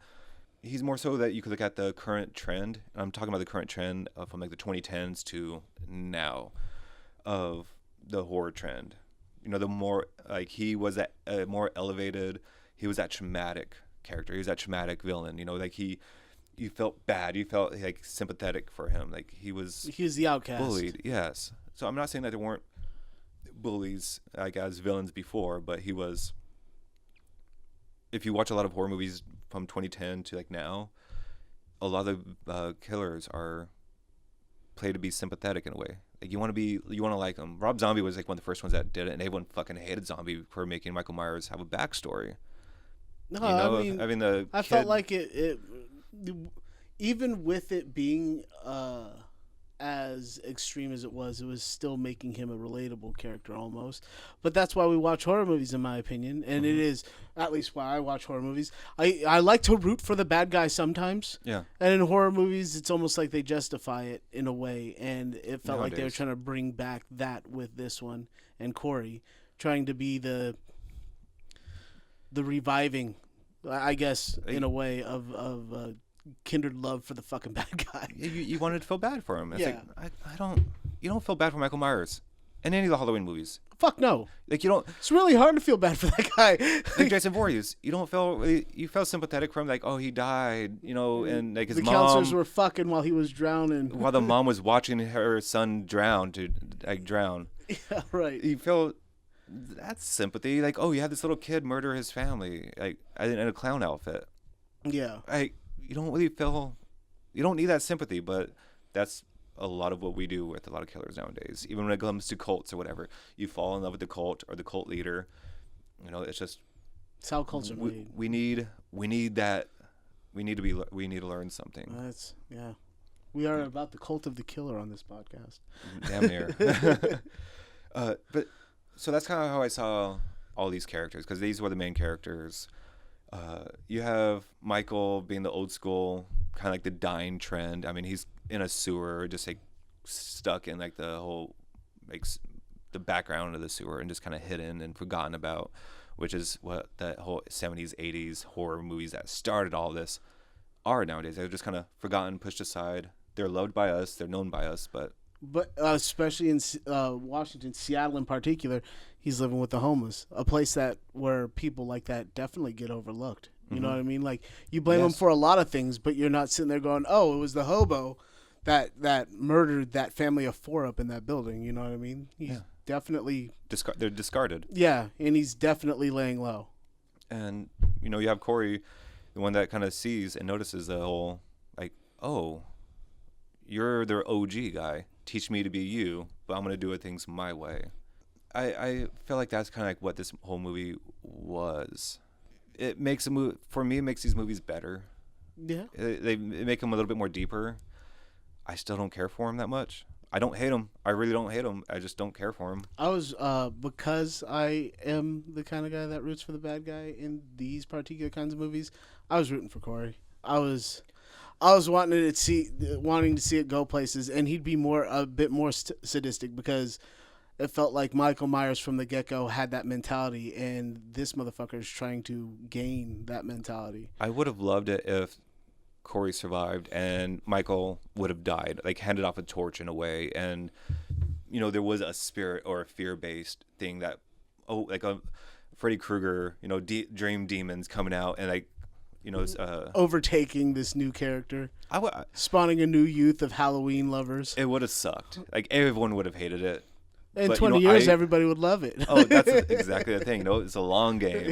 he's more so that you could look at the current trend. And I'm talking about the current trend from the 2010s to now of the horror trend. the more like he was that more elevated. He was that traumatic character. He was that traumatic villain. Like you felt bad. You felt like sympathetic for him. Like he was the outcast. bullied. Yes. So I'm not saying that there weren't bullies like as villains before, but he was. If you watch a lot of horror movies from 2010 to like now, a lot of killers are played to be sympathetic in a way. Like you want to like them. Rob Zombie was like one of the first ones that did it, and everyone fucking hated Zombie for making Michael Myers have a backstory. No, I felt like it even with it being as extreme as it was still making him a relatable character almost. But that's why we watch horror movies, in my opinion, and it is at least why I watch horror movies. I like to root for the bad guy sometimes. Yeah. And in horror movies, it's almost like they justify it in a way, and it felt like they were Nowadays. trying to bring back that with this one and Corey, trying to be the reviving, I guess, in a way of kindred love for the fucking bad guy. You wanted to feel bad for him. It's Yeah. like you don't feel bad for Michael Myers in any of the Halloween movies. Fuck no. Like you don't It's really hard to feel bad for that guy. like Jason Voorhees. You don't feel you felt sympathetic for him. Like oh he died, and like his the mom. counselors were fucking while he was drowning. While the mom was watching her son drown. Yeah, right. You feel that's sympathy. Like oh you had this little kid murder his family like in a clown outfit. Yeah. You don't really feel, you don't need that sympathy, but that's a lot of what we do with a lot of killers nowadays. Even when it comes to cults or whatever, you fall in love with the cult or the cult leader. It's just It's how cults are made. we need that. We need to learn something. Yeah. We are about the cult of the killer on this podcast. Damn near. But so that's kind of how I saw all these characters because these were the main characters. You have Michael being the old school, kind of like the dying trend. I mean, he's in a sewer, just like stuck in like the whole, like the background of the sewer and just kind of hidden and forgotten about, which is what the whole 70s, 80s horror movies that started all this are nowadays. They're just kind of forgotten, pushed aside. They're loved by us. They're known by us, but especially in Washington, Seattle in particular, he's living with the homeless, a place where people like that definitely get overlooked. You know what I mean? Like you blame him for a lot of things, but you're not sitting there going, "Oh, it was the hobo that murdered that family of 4 up in that building." You know what I mean? He's definitely they're discarded. Yeah, and he's definitely laying low. And you have Corey, the one that kind of sees and notices the whole like, oh, you're their OG guy. Teach me to be you, but I'm gonna do things my way. I feel like that's kind of like what this whole movie was. It makes for me. It makes these movies better. Yeah, They make them a little bit more deeper. I still don't care for him that much. I don't hate him. I really don't hate him. I just don't care for him. I was because I am the kind of guy that roots for the bad guy in these particular kinds of movies. I was rooting for Corey. I was wanting to see it go places, and he'd be a bit more sadistic because it felt like Michael Myers from the get-go had that mentality, and this motherfucker is trying to gain that mentality. I would have loved it if Corey survived and Michael would have died, like handed off a torch in a way, and there was a spirit or a fear-based thing that, like a Freddy Krueger, dream demons coming out and like. Overtaking this new character, I spawning a new youth of Halloween lovers. It would have sucked. Like everyone would have hated it. In But, 20 years, everybody would love it. Oh, that's exactly the thing. It's a long game.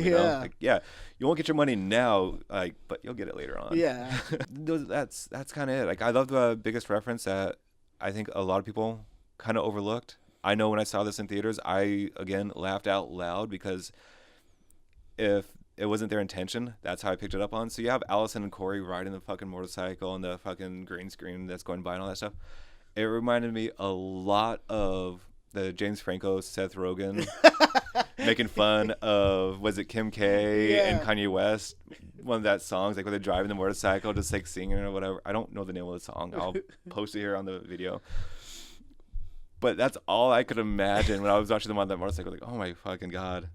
Yeah. You won't get your money now, but you'll get it later on. Yeah. That's kind of it. Like I love the biggest reference that I think a lot of people kind of overlooked. I know when I saw this in theaters, I again laughed out loud because if it wasn't their intention, that's how I picked it up on. So you have Allison and Corey riding the fucking motorcycle and the fucking green screen that's going by and all that stuff. It reminded me a lot of the James Franco, Seth Rogen making fun of, was it Kim K and Kanye West? One of that songs, like where they're driving the motorcycle, just like singing or whatever. I don't know the name of the song. I'll post it here on the video. But that's all I could imagine when I was watching them on that motorcycle. Like, oh my fucking God.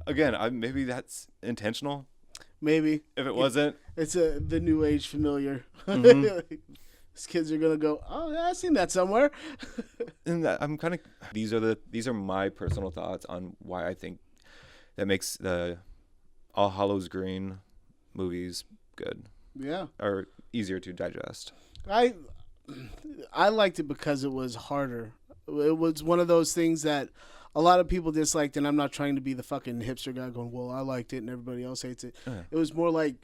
Maybe that's intentional. Maybe. If it wasn't. It's the new age familiar. Mm-hmm. These kids are gonna go, oh, yeah, I've seen that somewhere. And I'm kind of these are my personal thoughts on why I think that makes the All Hallows Green movies good Yeah, or easier to digest. I liked it because it was harder. It was one of those things that a lot of people disliked, and I'm not trying to be the fucking hipster guy going, well, I liked it and everybody else hates it. Yeah. It was more like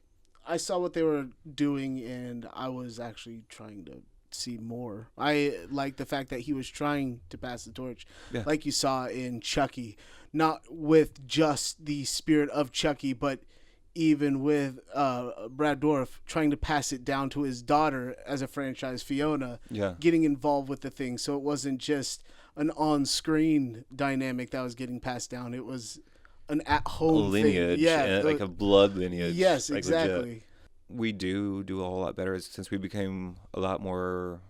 I saw what they were doing, and I was actually trying to see more. I like the fact that he was trying to pass the torch, Yeah. like you saw in Chucky, not with just the spirit of Chucky, but even with Brad Dourif trying to pass it down to his daughter as a franchise, Fiona, Yeah. getting involved with the thing. So it wasn't just an on-screen dynamic that was getting passed down. It was an at-home Lineage, thing. Yeah, and, like a blood lineage. yes, like, exactly. legit. We do a whole lot better since we became a lot more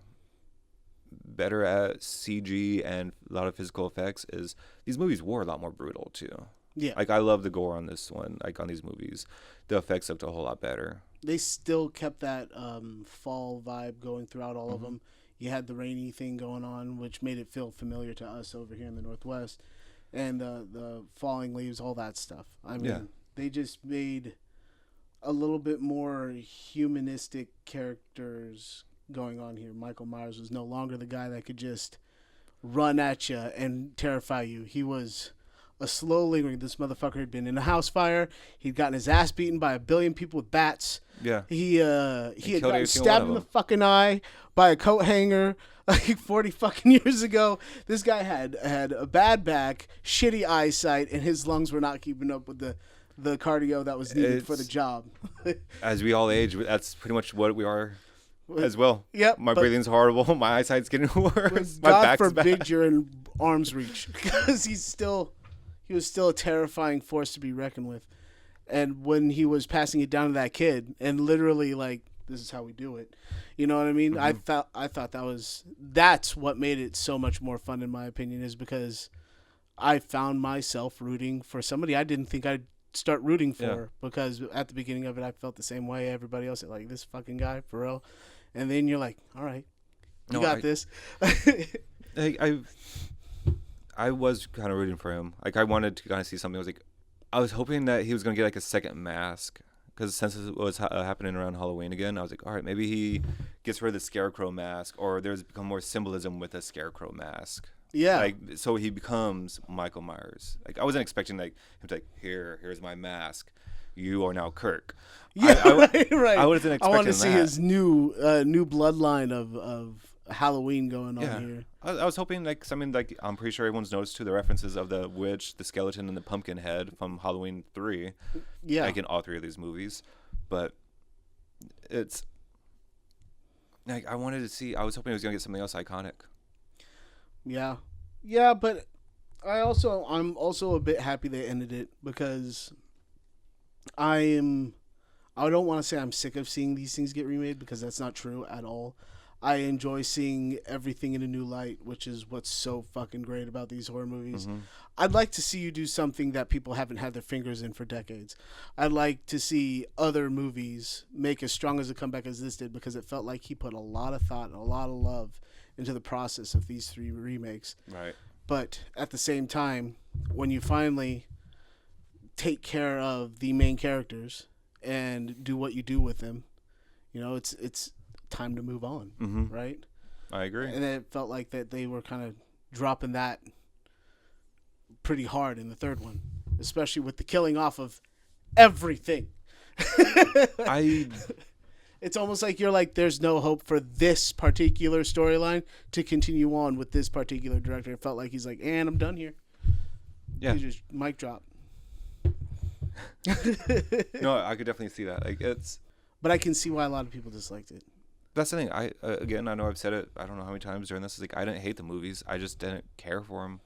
better at CG and a lot of physical effects. Is these movies were a lot more brutal too. Yeah, Like I love the gore on this one. Like on these movies, the effects looked a whole lot better. they still kept that fall vibe going throughout all of them. You had the rainy thing going on, which made it feel familiar to us over here in the Northwest, and the falling leaves, all that stuff. I mean, Yeah. they just made a little bit more humanistic characters going on here. Michael Myers was no longer the guy that could just run at you and terrify you. He was a slow lingering. This motherfucker had been in a house fire. He'd gotten his ass beaten by a billion people with bats. Yeah. He had killed gotten every single stabbed one in of the fucking eye by a coat hanger like 40 fucking years ago. This guy had a bad back, shitty eyesight, and his lungs were not keeping up with the cardio that was needed for the job. As we all age, that's pretty much what we are as well. Yep, My but- breathing's horrible. My eyesight's getting worse. My God back's forbid bad. you're in arm's reach, because he was still a terrifying force to be reckoned with. And when he was passing it down to that kid, and literally like, this is how we do it, you know what I mean? I thought that's what made it so much more fun, in my opinion, is because I found myself rooting for somebody I didn't think I'd start rooting for. Yeah. Because at the beginning of it, I felt the same way. Everybody else like, this fucking guy for real, and then you're like, all right, you got this. I was kind of rooting for him. Like I wanted to kind of see something. I was hoping that he was gonna get like a second mask, because since it was happening around Halloween again, I was like, all right, maybe he gets rid of the scarecrow mask, or there's become more symbolism with a scarecrow mask. Yeah. Like so he becomes Michael Myers. Like I wasn't expecting like him to like, here's my mask. You are now Kirk. Yeah, right. I wasn't expecting I want to see that. his new bloodline of Halloween going on here. I was hoping like something like, I'm pretty sure everyone's noticed too the references of the witch, the skeleton, and the pumpkin head from Halloween 3. Yeah. Like in all three of these movies, but it's like I was hoping it was gonna get something else iconic. Yeah, but I'm also a bit happy they ended it, because I don't want to say I'm sick of seeing these things get remade, because that's not true at all. I enjoy seeing everything in a new light, which is what's so fucking great about these horror movies. I'd like to see you do something that people haven't had their fingers in for decades. I'd like to see other movies make as strong as a comeback as this did, because it felt like he put a lot of thought and a lot of love into the process of these 3 remakes. Right. But at the same time, when you finally take care of the main characters and do what you do with them, you know, it's time to move on, right? I agree. And then it felt like that they were kind of dropping that pretty hard in the third one, especially with the killing off of everything. It's almost like you're like, there's no hope for this particular storyline to continue on with this particular director. It felt like he's like, and I'm done here. Yeah. He just mic drop. No, I could definitely see that. Like But I can see why a lot of people disliked it. that's the thing. I know I've said it. I don't know how many times during this. It's like I didn't hate the movies. I just didn't care for them.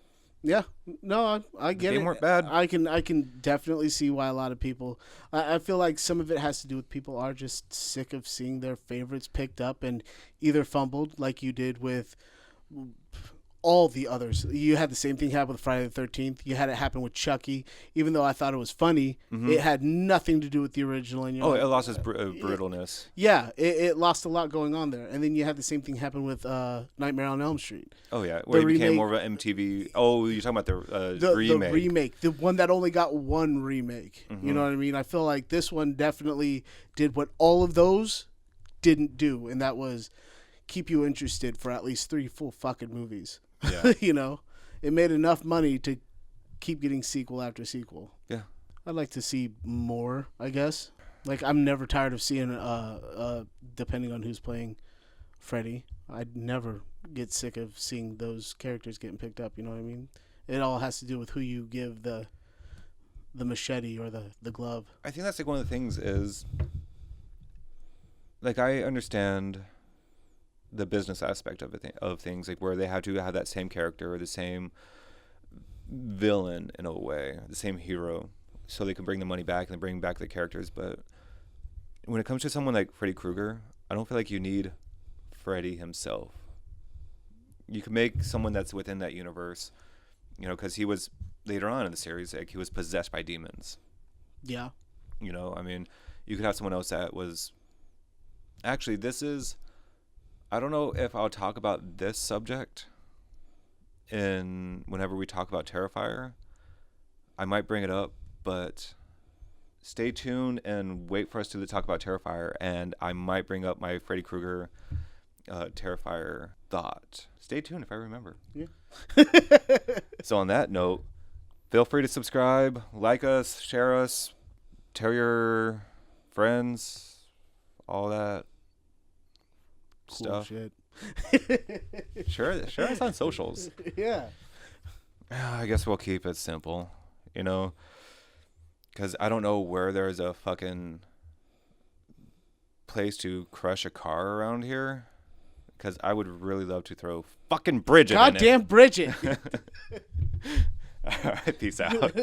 Yeah, no, I get it. They weren't bad. I can definitely see why a lot of people. I feel like some of it has to do with people are just sick of seeing their favorites picked up and either fumbled, like you did with all the others. You had the same thing happen with Friday the 13th. You had it happen with Chucky. Even though I thought it was funny, it had nothing to do with the original. And it lost its brutalness. Yeah, it lost a lot going on there. And then you had the same thing happen with Nightmare on Elm Street. Oh, yeah, where it became more of an MTV. Oh, you're talking about the remake. The remake. The one that only got one remake. You know what I mean? I feel like this one definitely did what all of those didn't do, and that was keep you interested for at least 3 full fucking movies. Yeah. You know, it made enough money to keep getting sequel after sequel. Yeah. I'd like to see more, I guess. Like, I'm never tired of seeing, depending on who's playing Freddy, I'd never get sick of seeing those characters getting picked up, you know what I mean? It all has to do with who you give the machete or the glove. I think that's like one of the things is, like, I understand the business aspect of things, like where they have to have that same character or the same villain in a way, the same hero, so they can bring the money back and bring back the characters. But when it comes to someone like Freddy Krueger, I don't feel like you need Freddy himself. You can make someone that's within that universe, you know, because he was later on in the series, like, he was possessed by demons. Yeah. You know, I mean, you could have someone else that was actually, I don't know if I'll talk about this subject whenever we talk about Terrifier. I might bring it up, but stay tuned and wait for us to talk about Terrifier, and I might bring up my Freddy Krueger Terrifier thought. Stay tuned if I remember. Yeah. So on that note, feel free to subscribe, like us, share us, tell your friends, all that Cool stuff. shit. Share us on socials. Yeah. I guess we'll keep it simple, you know, because I don't know where there's a fucking place to crush a car around here, because I would really love to throw fucking Bridget in it. Goddamn Bridget. All right, peace out.